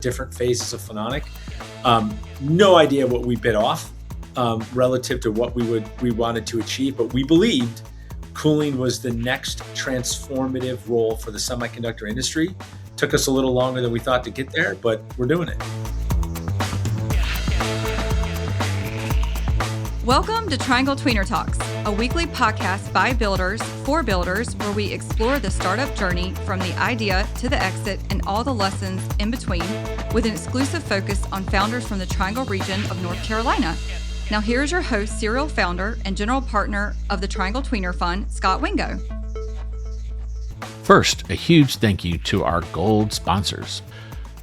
different phases of Phononic. No idea what we bit off relative to what we wanted to achieve, but we believed cooling was the next transformative role for the semiconductor industry. Took us a little longer than we thought to get there, but we're doing it. Welcome to Triangle Tweener Talks, a weekly podcast by builders for builders where we explore the startup journey from the idea to the exit and all the lessons in between, with an exclusive focus on founders from the Triangle region of North Carolina. Now here's your host, serial founder and general partner of the Triangle Tweener Fund, Scott Wingo. First, a huge thank you to our gold sponsors.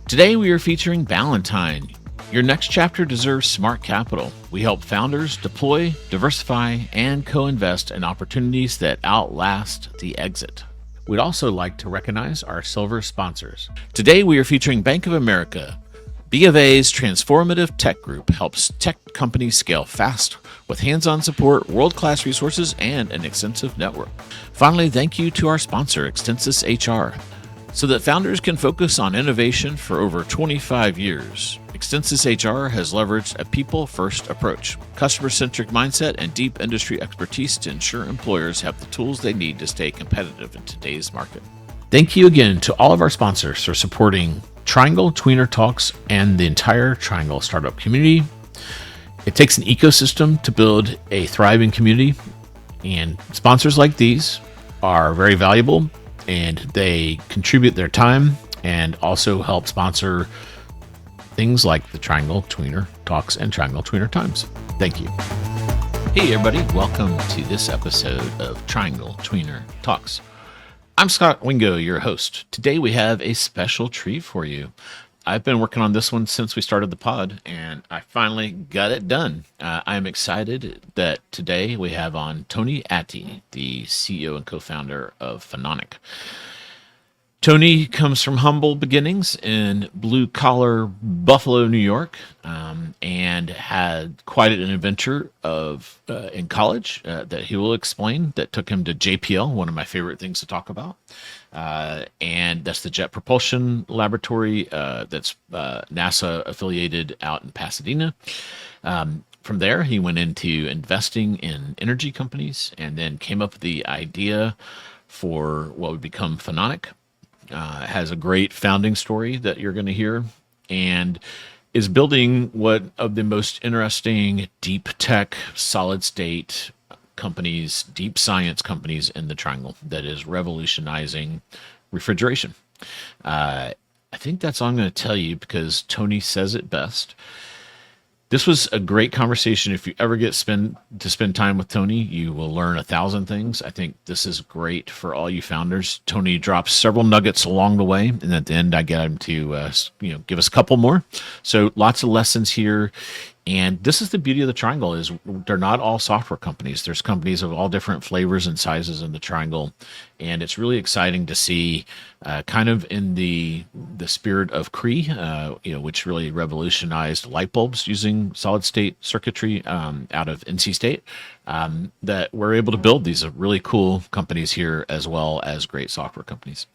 Today we are featuring Valentine. Your next chapter deserves smart capital. We help founders deploy, diversify, and co-invest in opportunities that outlast the exit. We'd also like to recognize our silver sponsors. Today we are featuring Bank of America. B of A's transformative tech group helps tech companies scale fast with hands-on support, world-class resources, and an extensive network. Finally, thank you to our sponsor, Extensis HR. So that founders can focus on innovation for over 25 years, Extensis HR has leveraged a people-first approach, customer-centric mindset, and deep industry expertise to ensure employers have the tools they need to stay competitive in today's market. Thank you again to all of our sponsors for supporting Triangle Tweener Talks and the entire Triangle startup community. It takes an ecosystem to build a thriving community, and sponsors like these are very valuable, and they contribute their time and also help sponsor things like the Triangle Tweener Talks and Triangle Tweener Times. Thank you. Hey everybody, welcome to this episode of Triangle Tweener Talks. I'm Scott Wingo, your host. Today we have a special treat for you. I've been working on this one since we started the pod, and I finally got it done. I'm excited that today we have on Tony Atti, the CEO and co-founder of Phononic. Tony comes from humble beginnings in blue-collar Buffalo, New York, and had quite an adventure in college that he will explain that took him to JPL, one of my favorite things to talk about. And that's the Jet Propulsion Laboratory that's NASA affiliated out in Pasadena. From there, he went into investing in energy companies and then came up with the idea for what would become Phononic. Has a great founding story that you're going to hear, and is building one of the most interesting deep tech, solid state companies, deep science companies in the Triangle that is revolutionizing refrigeration. I think that's all I'm going to tell you because Tony says it best. This was a great conversation. If you ever get to spend time with Tony, you will learn 1,000 things. I think this is great for all you founders. Tony drops several nuggets along the way, and at the end, I get him to give us a couple more. So lots of lessons here. And this is the beauty of the Triangle is they're not all software companies. There's companies of all different flavors and sizes in the Triangle. And it's really exciting to see kind of in the spirit of Cree, which really revolutionized light bulbs using solid state circuitry out of NC State, that we're able to build these really cool companies here as well as great software companies.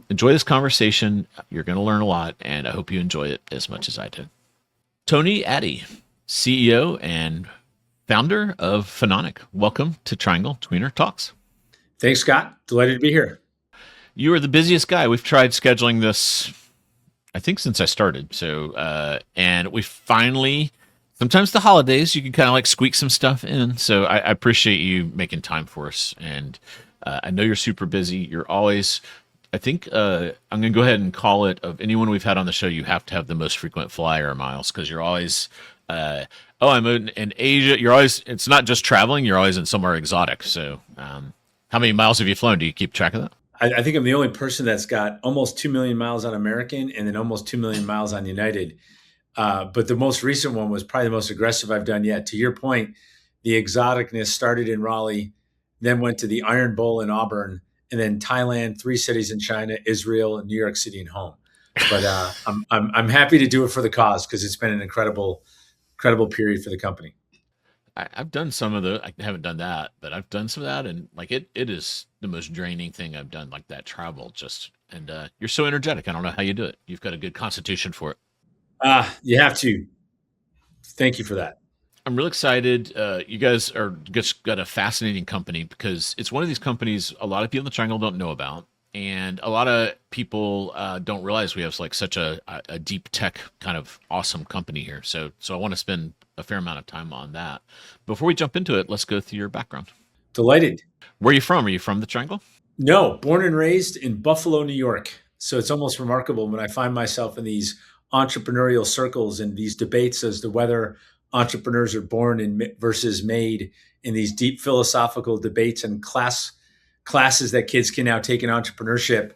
Enjoy this conversation. You're going to learn a lot, and I hope you enjoy it as much as I did. Tony Atti, CEO and founder of Phononic. Welcome to Triangle Tweener Talks. Thanks, Scott. Delighted to be here. You are the busiest guy. We've tried scheduling this, I think, since I started. So, and we finally, sometimes the holidays, you can kind of like squeak some stuff in. So I appreciate you making time for us. And I know you're super busy. You're always, I think I'm going to go ahead and call it, of anyone we've had on the show, you have to have the most frequent flyer miles because you're always, I'm in Asia. You're always, it's not just traveling, you're always in somewhere exotic. So how many miles have you flown? Do you keep track of that? I think I'm the only person that's got almost 2 million miles on American and then almost 2 million miles on United. But the most recent one was probably the most aggressive I've done yet. To your point, the exoticness started in Raleigh, then went to the Iron Bowl in Auburn, and then Thailand, 3 cities in China, Israel, and New York City, and home. But I'm happy to do it for the cause because it's been an incredible period for the company. I've done some of I haven't done that, but I've done some of that, and like it is the most draining thing I've done, like that travel. You're so energetic. I don't know how you do it. You've got a good constitution for it. You have to. Thank you for that. I'm real excited. You guys are just got a fascinating company because it's one of these companies a lot of people in the Triangle don't know about, and a lot of people don't realize we have like such a deep tech kind of awesome company here. So I want to spend a fair amount of time on that. Before we jump into it, let's go through your background. Delighted. Where are you from? Are you from the Triangle? No, born and raised in Buffalo, New York. So it's almost remarkable when I find myself in these entrepreneurial circles and these debates as to whether entrepreneurs are born and versus made, in these deep philosophical debates and classes that kids can now take in entrepreneurship.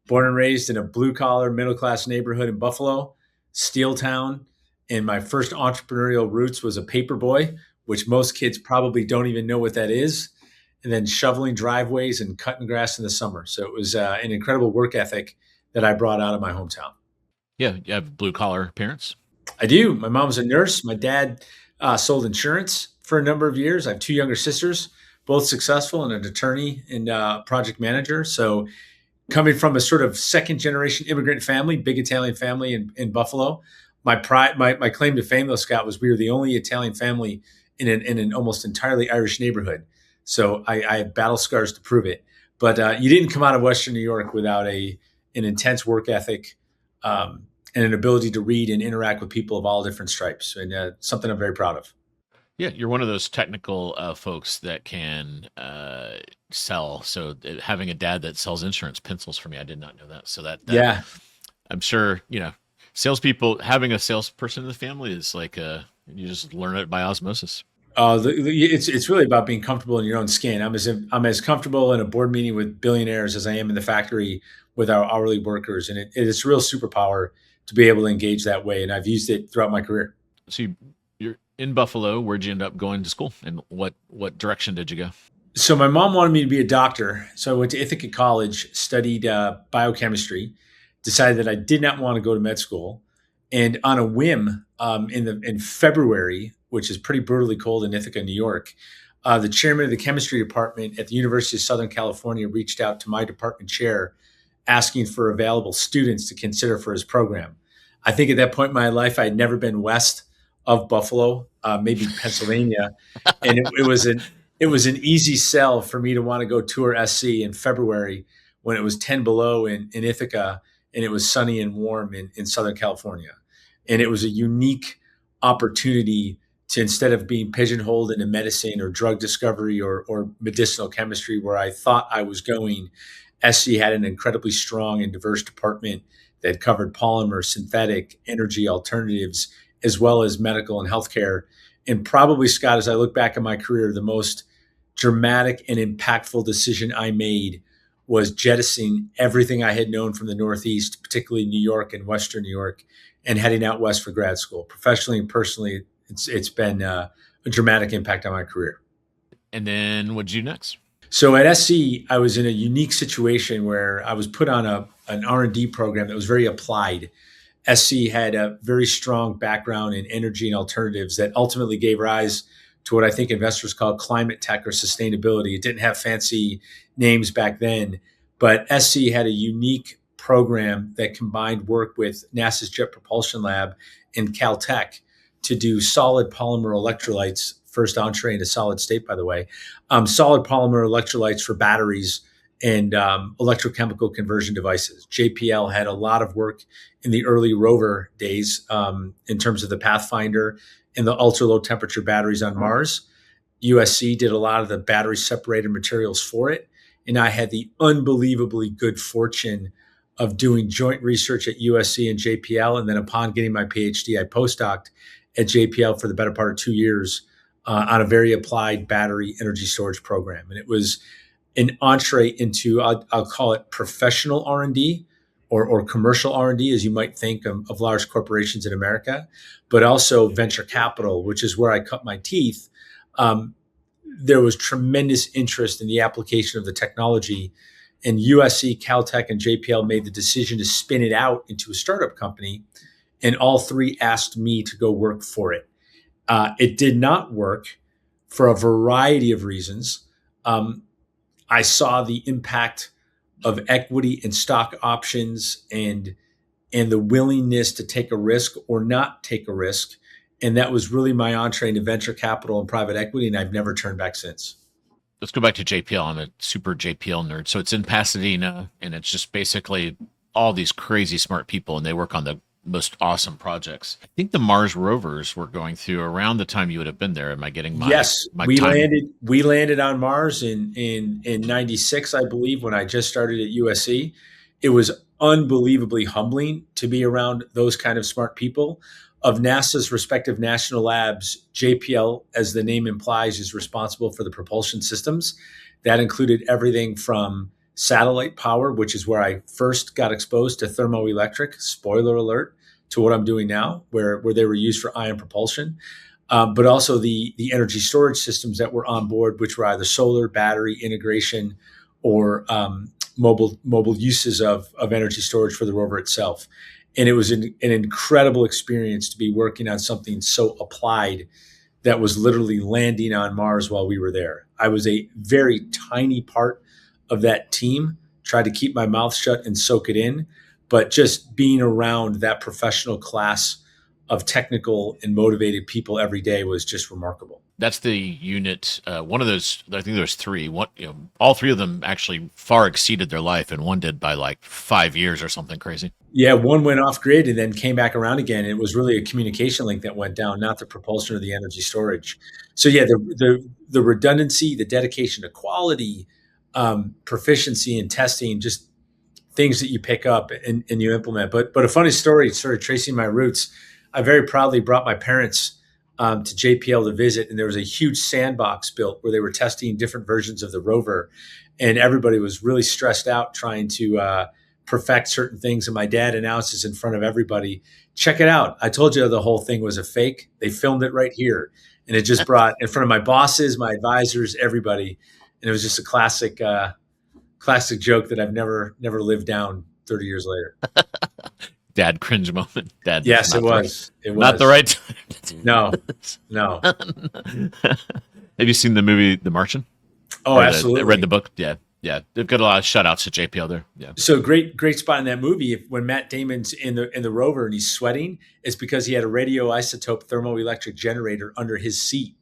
Born and raised in a blue collar middle class neighborhood in Buffalo, Steel Town, and my first entrepreneurial roots was a paper boy, which most kids probably don't even know what that is, and then shoveling driveways and cutting grass in the summer. So it was an incredible work ethic that I brought out of my hometown. Yeah, you have blue collar parents. I do. My mom was a nurse. My dad sold insurance for a number of years. I have two younger sisters, both successful, and an attorney and project manager. So coming from a sort of second generation immigrant family, big Italian family in Buffalo, my pride, my claim to fame, though, Scott, was we were the only Italian family in an almost entirely Irish neighborhood. So I have battle scars to prove it. But you didn't come out of Western New York without an intense work ethic, and an ability to read and interact with people of all different stripes, and something I'm very proud of. Yeah, you're one of those technical folks that can sell. So having a dad that sells insurance pencils for me, I did not know that. So that Yeah. I'm sure, salespeople, having a salesperson in the family is like you just learn it by osmosis. It's really about being comfortable in your own skin. I'm as comfortable in a board meeting with billionaires as I am in the factory with our hourly workers, and it's a real superpower to be able to engage that way. And I've used it throughout my career. So you're in Buffalo. Where'd you end up going to school, and what direction did you go? So my mom wanted me to be a doctor, so I went to Ithaca College, studied biochemistry, decided that I did not want to go to med school, and on a whim, in February, which is pretty brutally cold in Ithaca, New York, the chairman of the chemistry department at the University of Southern California reached out to my department chair, asking for available students to consider for his program. I think at that point in my life, I had never been west of Buffalo, maybe Pennsylvania, and it was an easy sell for me to want to go tour SC in February when it was 10 below in Ithaca and it was sunny and warm in Southern California. And it was a unique opportunity to, instead of being pigeonholed into medicine or drug discovery or medicinal chemistry where I thought I was going, SC had an incredibly strong and diverse department that covered polymer, synthetic, energy alternatives, as well as medical and healthcare. And probably, Scott, as I look back at my career, the most dramatic and impactful decision I made was jettisoning everything I had known from the Northeast, particularly New York and Western New York, and heading out west for grad school. Professionally and personally, it's been a dramatic impact on my career. And then what'd you do next? So at SC, I was in a unique situation where I was put on an R&D program that was very applied. SC had a very strong background in energy and alternatives that ultimately gave rise to what I think investors call climate tech or sustainability. It didn't have fancy names back then, but SC had a unique program that combined work with NASA's Jet Propulsion Lab and Caltech to do solid polymer electrolytes, first entree into solid state, by the way, solid polymer electrolytes for batteries and electrochemical conversion devices. JPL had a lot of work in the early rover days in terms of the Pathfinder and the ultra low temperature batteries on Mars. USC did a lot of the battery separated materials for it. And I had the unbelievably good fortune of doing joint research at USC and JPL. And then upon getting my PhD, I postdoced at JPL for the better part of 2 years on a very applied battery energy storage program. And it was an entree into, I'll call it professional R&D or commercial R&D, as you might think of large corporations in America, but also venture capital, which is where I cut my teeth. There was tremendous interest in the application of the technology, and USC, Caltech, and JPL made the decision to spin it out into a startup company, and all three asked me to go work for it. It did not work for a variety of reasons. I saw the impact of equity and stock options and and the willingness to take a risk or not take a risk. And that was really my entree into venture capital and private equity. And I've never turned back since. Let's go back to JPL. I'm a super JPL nerd. So it's in Pasadena, and it's just basically all these crazy smart people, and they work on the most awesome projects. I think the Mars rovers were going through around the time you would have been there. Am I getting my Yes, my we time? landed on Mars in '96, I believe, when I just started at USC. It was unbelievably humbling to be around those kind of smart people. Of NASA's respective national labs, JPL, as the name implies, is responsible for the propulsion systems. That included everything from satellite power, which is where I first got exposed to thermoelectric, spoiler alert, to what I'm doing now, where they were used for ion propulsion. But also the energy storage systems that were on board, which were either solar, battery integration, or mobile uses of energy storage for the rover itself. And it was an incredible experience to be working on something so applied that was literally landing on Mars while we were there. I was a very tiny part of that team, tried to keep my mouth shut and soak it in, but just being around that professional class of technical and motivated people every day was just remarkable. That's the unit. One of those, I think there's three. One, all three of them actually far exceeded their life, and one did by like 5 years or something crazy. Yeah, one went off grid and then came back around again. It was really a communication link that went down, not the propulsion or the energy storage. So yeah, the redundancy, the dedication to quality, proficiency in testing, just things that you pick up and you implement. But a funny story, sort of tracing my roots. I very proudly brought my parents to JPL to visit, and there was a huge sandbox built where they were testing different versions of the rover, and everybody was really stressed out trying to perfect certain things. And my dad announces in front of everybody, "Check it out! I told you the whole thing was a fake. They filmed it right here." And it just brought in front of my bosses, my advisors, everybody, and it was just a classic joke that I've never lived down 30 years later. Dad cringe moment. Dad. Yes, it was. It was not the right time. No. Have you seen the movie The Martian? Oh, absolutely. Read the book? Yeah. They've got a lot of shout outs to JPL there. Yeah. So great spot in that movie. When Matt Damon's in the rover and he's sweating, it's because he had a radioisotope thermoelectric generator under his seat.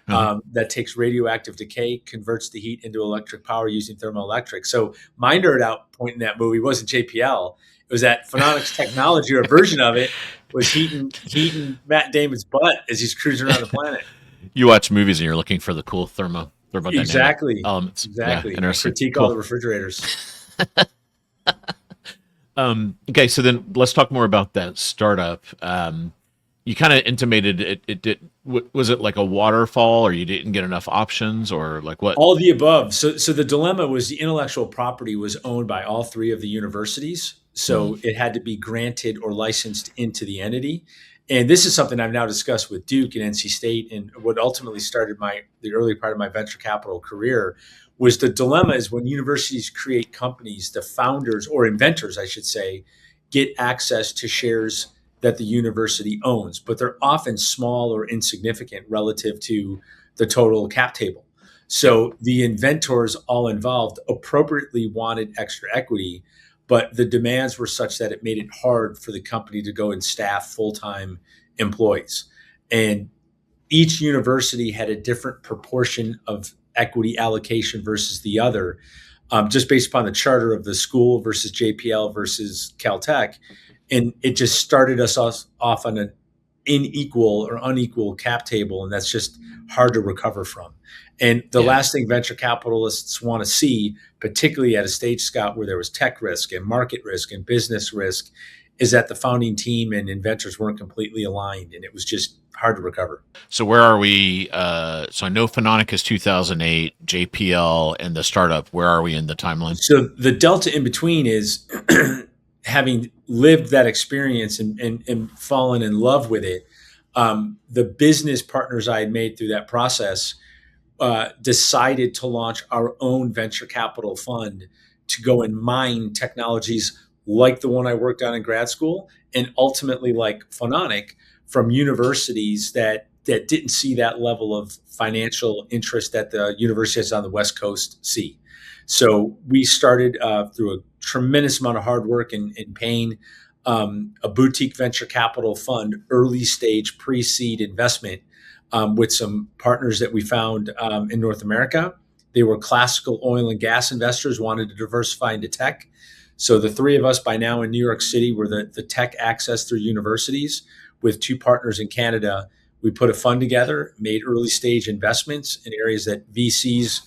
That takes radioactive decay, converts the heat into electric power using thermoelectric. So my nerd out point in that movie wasn't JPL. It was that Phononic's technology, or a version of it, was heating Matt Damon's butt as he's cruising around the planet. You watch movies and you're looking for the cool thermodynamic exactly elements. Exactly. Yeah, critique cool. all the refrigerators. Okay, so then let's talk more about that startup. You kind of intimated it did. Was it like a waterfall, or you didn't get enough options, or like what? All the above. So the dilemma was the intellectual property was owned by all three of the universities. So it had to be granted or licensed into the entity. And this is something I've now discussed with Duke and NC State, and what ultimately started the early part of my venture capital career was the dilemma is when universities create companies, the founders, or inventors, I should say, get access to shares that the university owns, but they're often small or insignificant relative to the total cap table. So the inventors all involved appropriately wanted extra equity, but the demands were such that it made it hard for the company to go and staff full-time employees. And each university had a different proportion of equity allocation versus the other, just based upon the charter of the school versus JPL versus Caltech. And it just started us off on an unequal cap table, and that's just hard to recover from. And the last thing venture capitalists want to see, particularly at a stage, Scott, where there was tech risk and market risk and business risk, is that the founding team and inventors weren't completely aligned, and it was just hard to recover. So where are we? So I know Phononic is 2008, JPL, and the startup. Where are we in the timeline? So the delta in between is having lived that experience and fallen in love with it. The business partners I had made through that process decided to launch our own venture capital fund to go and mine technologies like the one I worked on in grad school, and ultimately like Phononic, from universities that didn't see that level of financial interest that the universities on the West Coast see. So we started through a tremendous amount of hard work and pain, a boutique venture capital fund, early stage pre-seed investment with some partners that we found in North America. They were classical oil and gas investors, wanted to diversify into tech. So the three of us by now in New York City were the tech access through universities with two partners in Canada. We put a fund together, made early stage investments in areas that VCs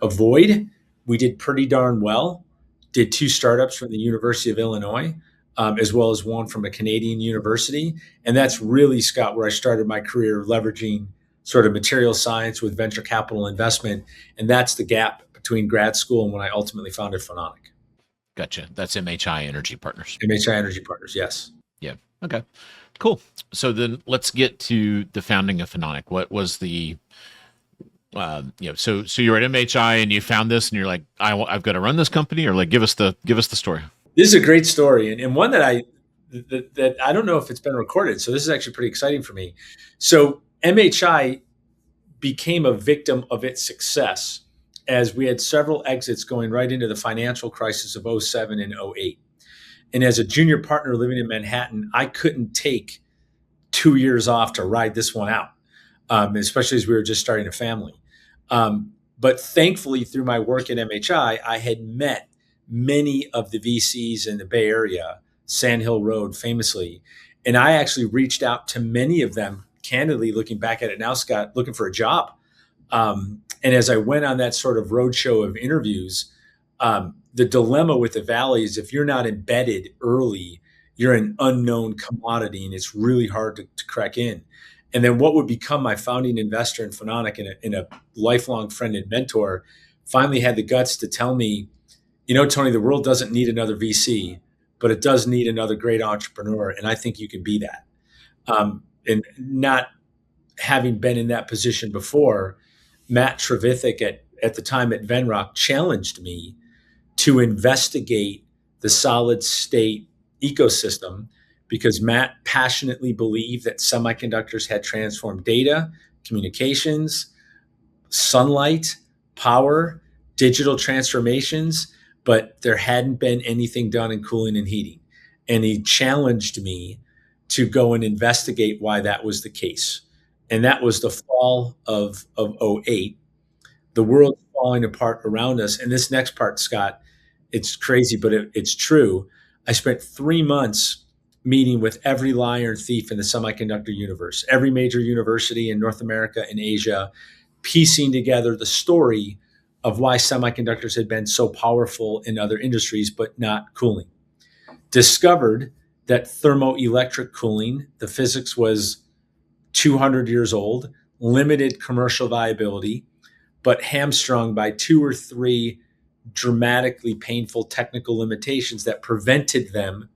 avoid. We did pretty darn well. Did two startups from the University of Illinois, as well as one from a Canadian university. And that's really, Scott, where I started my career leveraging sort of material science with venture capital investment. And that's the gap between grad school and when I ultimately founded Phononic. Gotcha. That's MHI Energy Partners. MHI Energy Partners, yes. Yeah. Okay. Cool. So then let's get to the founding of Phononic. What was the, so you're at MHI and you found this and you're like, I've got to run this company, or like, give us the story. This is a great story, and one that I don't know if it's been recorded. So this is actually pretty exciting for me. So MHI became a victim of its success as we had several exits going right into the financial crisis of 07 and 08. And as a junior partner living in Manhattan, I couldn't take 2 years off to ride this one out, especially as we were just starting a family. But thankfully, through my work at MHI, I had met many of the VCs in the Bay Area, Sand Hill Road famously. And I actually reached out to many of them, candidly, looking back at it now, Scott, looking for a job. And as I went on that sort of roadshow of interviews, the dilemma with the Valley is if you're not embedded early, you're an unknown commodity and it's really hard to crack in. And then what would become my founding investor in Phononic and a lifelong friend and mentor finally had the guts to tell me, Tony, the world doesn't need another VC, but it does need another great entrepreneur. And I think you can be that. And not having been in that position before, Matt Trevithick at the time at Venrock challenged me to investigate the solid state ecosystem because Matt passionately believed that semiconductors had transformed data, communications, sunlight, power, digital transformations, but there hadn't been anything done in cooling and heating. And he challenged me to go and investigate why that was the case. And that was the fall of 08. The world's falling apart around us. And this next part, Scott, it's crazy, but it's true. I spent 3 months meeting with every liar and thief in the semiconductor universe, every major university in North America and Asia, piecing together the story of why semiconductors had been so powerful in other industries, but not cooling. Discovered that thermoelectric cooling, the physics was 200 years old, limited commercial viability, but hamstrung by 2 or 3 dramatically painful technical limitations that prevented them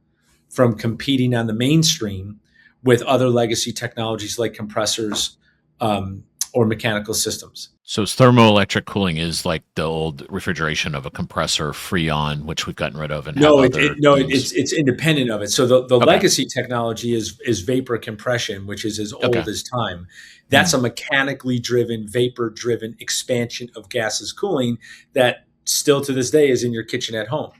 from competing on the mainstream with other legacy technologies like compressors or mechanical systems. So thermoelectric cooling is like the old refrigeration of a compressor, Freon, which we've gotten rid of. And it's independent of it. So the legacy technology is vapor compression, which is as old as time. That's a mechanically driven, vapor driven expansion of gases cooling that still to this day is in your kitchen at home.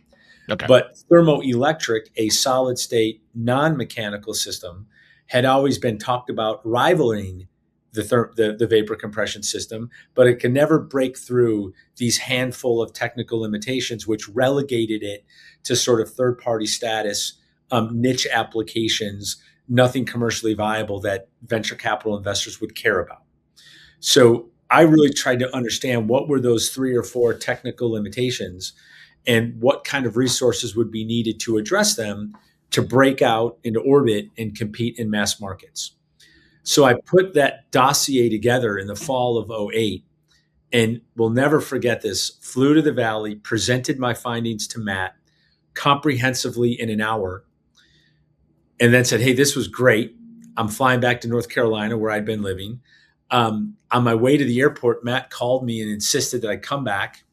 Okay. But thermoelectric, a solid state, non-mechanical system, had always been talked about rivaling the vapor compression system, but it can never break through these handful of technical limitations, which relegated it to sort of third-party status, niche applications, nothing commercially viable that venture capital investors would care about. So I really tried to understand what were those 3 or 4 technical limitations and what kind of resources would be needed to address them to break out into orbit and compete in mass markets. So I put that dossier together in the fall of 08 and will never forget this, flew to the Valley, presented my findings to Matt comprehensively in an hour, and then said, hey, this was great. I'm flying back to North Carolina where I'd been living. On my way to the airport, Matt called me and insisted that I come back,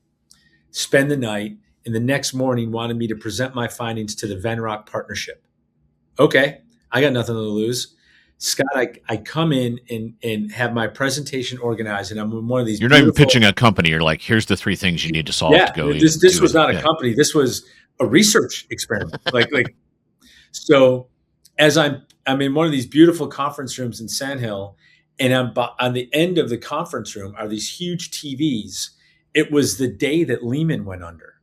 spend the night, and the next morning wanted me to present my findings to the Venrock partnership. Okay, I got nothing to lose. Scott, I come in and have my presentation organized, and I'm in one of these. You're not even pitching a company. You're like, here's the 3 things you need to solve to go. This was not a company. This was a research experiment. like So as I'm in one of these beautiful conference rooms in Sand Hill, and on the end of the conference room are these huge TVs. It was the day that Lehman went under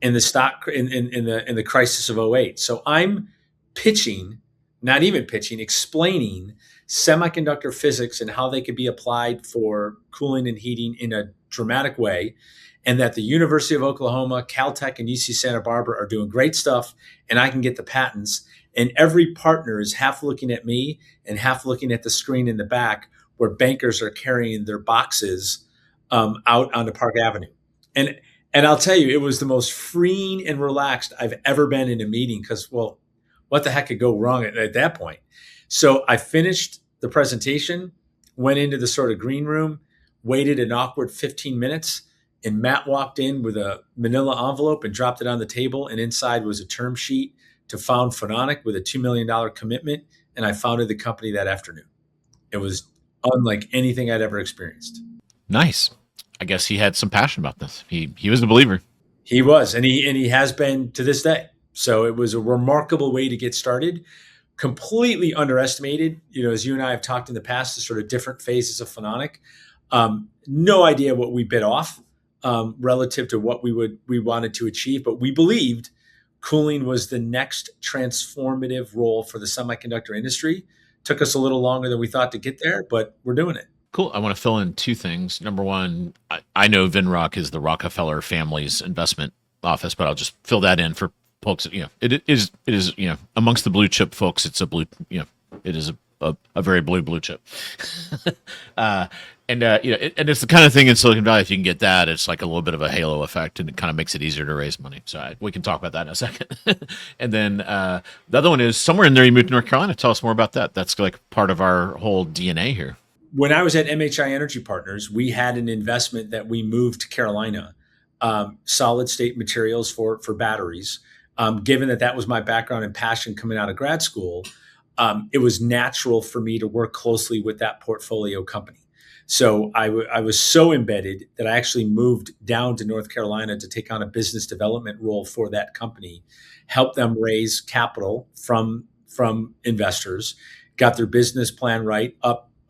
in the stock in the crisis of '08. So I'm pitching, not even pitching, explaining semiconductor physics and how they could be applied for cooling and heating in a dramatic way, and that the University of Oklahoma, Caltech, and UC Santa Barbara are doing great stuff, and I can get the patents. And every partner is half looking at me and half looking at the screen in the back where bankers are carrying their boxes out onto Park Avenue. And and I'll tell you, it was the most freeing and relaxed I've ever been in a meeting because, well, what the heck could go wrong at that point? So I finished the presentation, went into the sort of green room, waited an awkward 15 minutes, and Matt walked in with a manila envelope and dropped it on the table. And inside was a term sheet to found Phononic with a $2 million commitment. And I founded the company that afternoon. It was unlike anything I'd ever experienced. Nice. I guess he had some passion about this. He was a believer. He was, and he has been to this day. So it was a remarkable way to get started. Completely underestimated, as you and I have talked in the past, the sort of different phases of Phononic. No idea what we bit off relative to what we wanted to achieve, but we believed cooling was the next transformative role for the semiconductor industry. Took us a little longer than we thought to get there, but we're doing it. Cool. I want to fill in two things. Number one, I know Venrock is the Rockefeller family's investment office, but I'll just fill that in for folks. It is amongst the blue chip folks. It's it is a very blue chip. And it's the kind of thing in Silicon Valley. If you can get that, it's like a little bit of a halo effect, and it kind of makes it easier to raise money. So we can talk about that in a second. And then the other one is somewhere in there you moved to North Carolina. Tell us more about that. That's like part of our whole DNA here. When I was at MHI Energy Partners, we had an investment that we moved to Carolina, solid state materials for batteries. Given that was my background and passion coming out of grad school, it was natural for me to work closely with that portfolio company. So I was so embedded that I actually moved down to North Carolina to take on a business development role for that company, help them raise capital from investors, got their business plan right,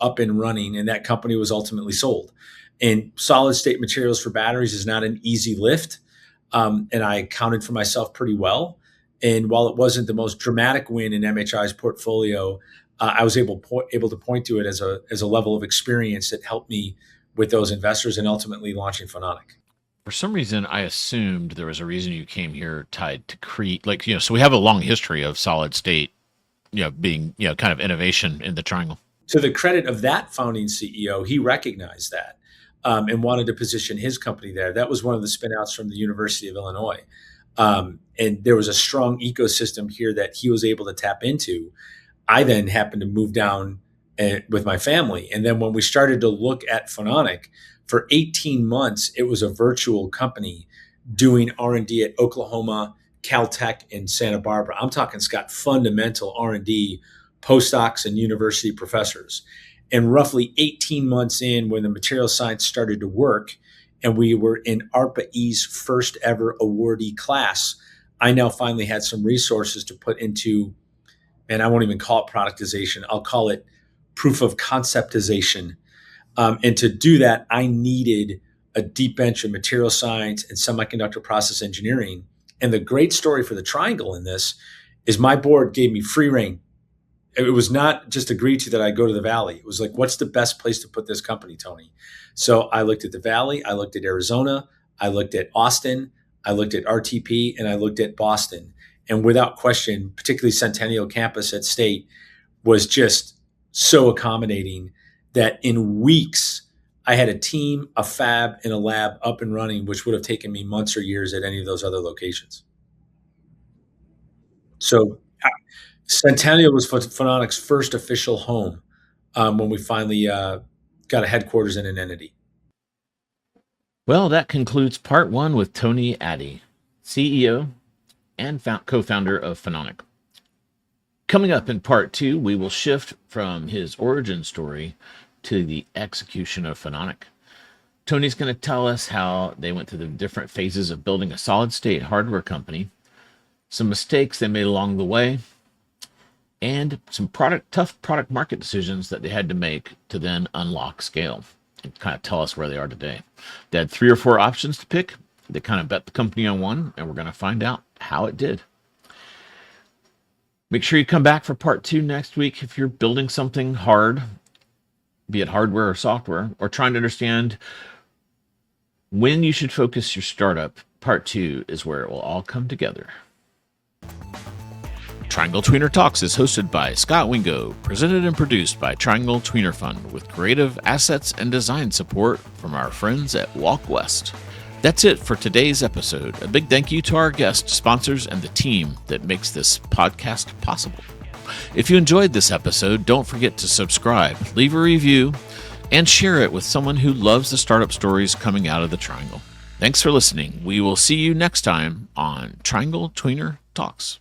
up and running, and that company was ultimately sold. And solid state materials for batteries is not an easy lift, and I accounted for myself pretty well. And while it wasn't the most dramatic win in MHI's portfolio, I was able to point to it as a level of experience that helped me with those investors and ultimately launching Phononic. For some reason, I assumed there was a reason you came here tied to Crete. So we have a long history of solid state, being, kind of innovation in the triangle. To the credit of that founding CEO, he recognized that and wanted to position his company there. That was one of the spinouts from the University of Illinois. And there was a strong ecosystem here that he was able to tap into. I then happened to move down with my family. And then when we started to look at Phononic, for 18 months, it was a virtual company doing R&D at Oklahoma, Caltech, and Santa Barbara. I'm talking, Scott, fundamental R&D, postdocs and university professors. And roughly 18 months in, when the material science started to work, and we were in ARPA-E's first ever awardee class, I now finally had some resources to put into, and I won't even call it productization, I'll call it proof of conceptization. And to do that, I needed a deep bench of material science and semiconductor process engineering. And the great story for the triangle in this is my board gave me free rein. It was not just agreed to that I go to the Valley. It was like, what's the best place to put this company, Tony? So I looked at the Valley, I looked at Arizona, I looked at Austin, I looked at RTP, and I looked at Boston. And without question, particularly Centennial Campus at State was just so accommodating that in weeks, I had a team, a fab, and a lab up and running, which would have taken me months or years at any of those other locations. So Centennial was Phononic's first official home when we finally got a headquarters in an entity. Well, that concludes part one with Tony Atti, CEO and co-founder of Phononic. Coming up in part two, we will shift from his origin story to the execution of Phononic. Tony's going to tell us how they went through the different phases of building a solid-state hardware company, some mistakes they made along the way, and some tough product market decisions that they had to make to then unlock scale and kind of tell us where they are today. They had 3 or 4 options to pick. They kind of bet the company on one, and we're going to find out how it did. Make sure you come back for part 2 next week if you're building something hard, be it hardware or software, or trying to understand when you should focus your startup. Part 2 is where it will all come together. Triangle Tweener Talks is hosted by Scott Wingo, presented and produced by Triangle Tweener Fund, with creative assets and design support from our friends at Walk West. That's it for today's episode. A big thank you to our guests, sponsors, and the team that makes this podcast possible. If you enjoyed this episode, don't forget to subscribe, leave a review, and share it with someone who loves the startup stories coming out of the Triangle. Thanks for listening. We will see you next time on Triangle Tweener Talks.